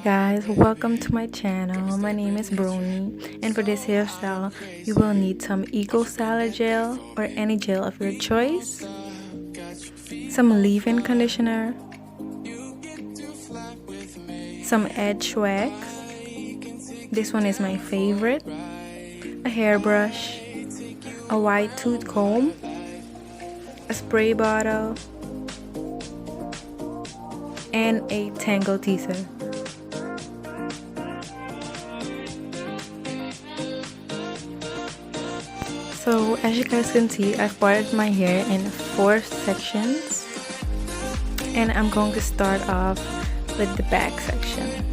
guys, welcome to my channel. My name is Brony, and for this hairstyle you will need some eco styler gel or any gel of your choice, some leave-in conditioner, some edge wax, this one is my favorite, a hairbrush, a white tooth comb, a spray bottle, and a tangle teaser. So as you guys can see, I've parted my hair in 4 sections, and I'm going to start off with the back section.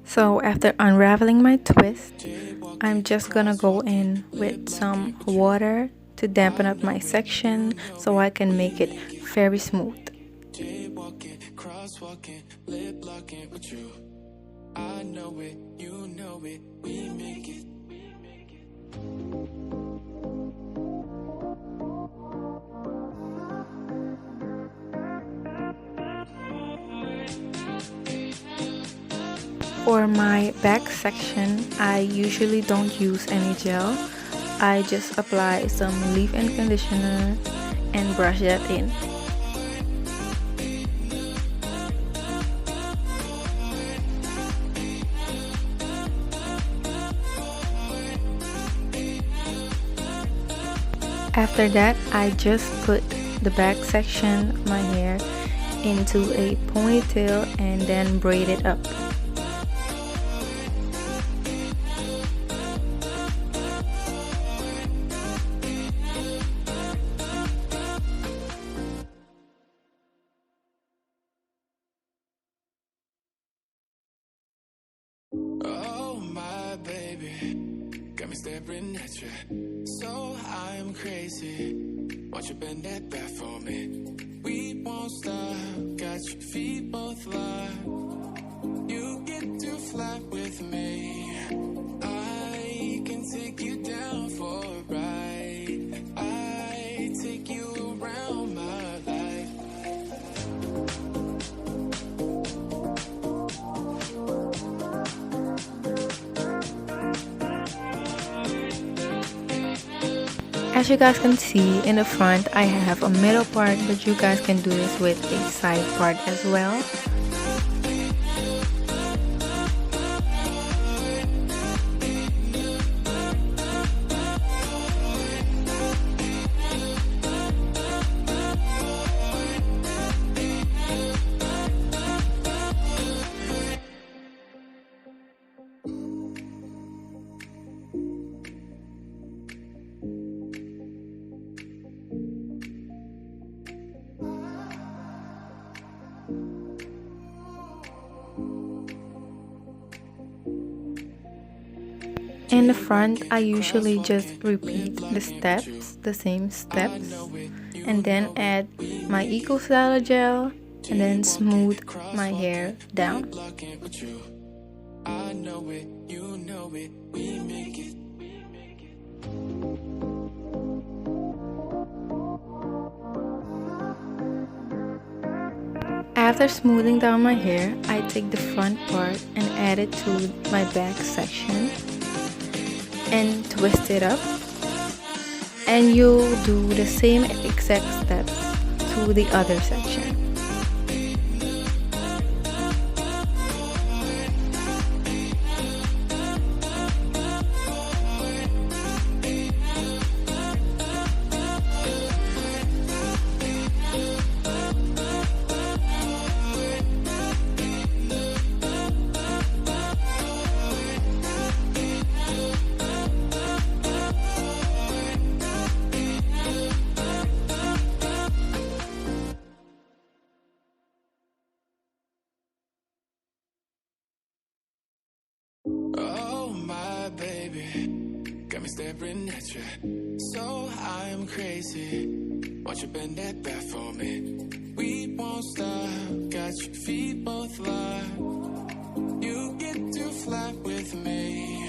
So after unraveling my twist, I'm just gonna go in with some water to dampen up my section so I can make it very smooth. For my back section, I usually don't use any gel. I just apply some leave-in conditioner and brush that in. After that, I just put the back section of my hair into a ponytail and then braid it up. Got me staring at you, so I'm crazy. Won't you bend that back for me? We won't stop, got your feet both locked. You get to fly with me. I can take you down for a ride. I take you around my life. As you guys can see, in the front I have a middle part, but you guys can do this with a side part as well. In the front, I usually just repeat the same steps, and then add my Eco Styler gel, and then smooth my hair down. After smoothing down my hair, I take the front part and add it to my back section and twist it up, and you'll do the same exact steps to the other section. me staring at you. So I'm crazy. Won't you bend that back for me? We won't stop. Got your feet both locked. You get to fly with me.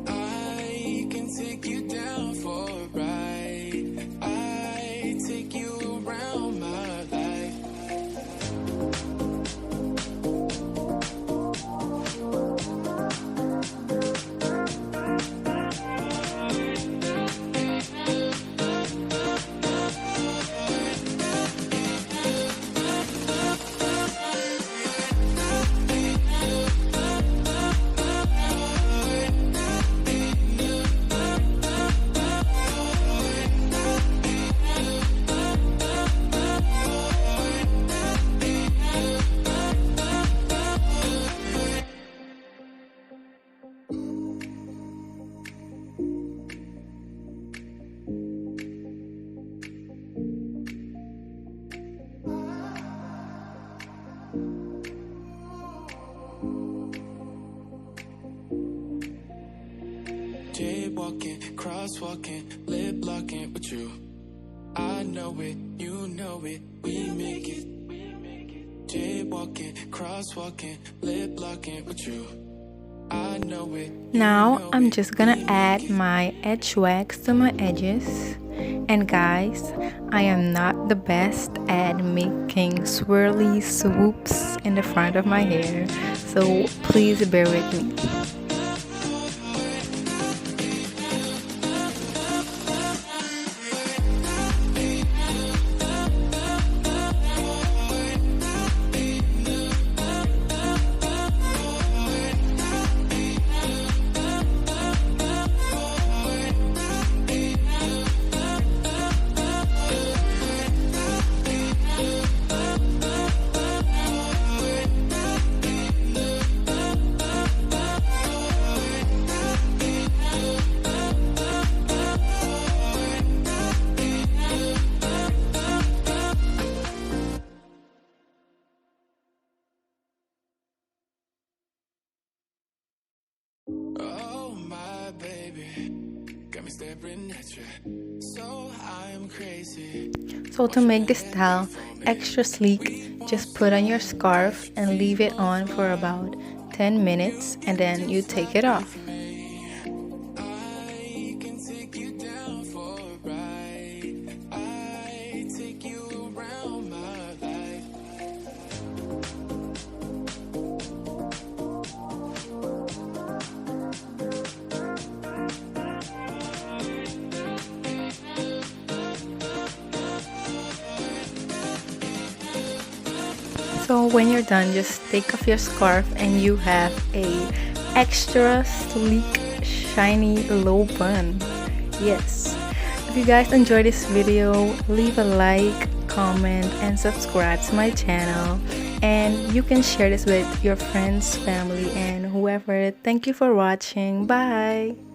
I can take you down for a ride. I take you around my life. Jaywalking, crosswalking, lip locking with you. I know it, you know it, we make it. Jaywalking, crosswalking, lip locking with you. I know it. Now I'm just gonna add my edge wax to my edges. And guys, I am not the best at making swirly swoops in the front of my hair, so please bear with me. Oh my baby, got me staring at you. So I'm crazy. So to make this style extra sleek, just put on your scarf and leave it on for about 10 minutes and then you take it off. I can take you down for a ride. I take you around my life. So when you're done, just take off your scarf and you have a extra sleek, shiny low bun. Yes. If you guys enjoyed this video, leave a like, comment, and subscribe to my channel. And you can share this with your friends, family, and whoever. Thank you for watching. Bye.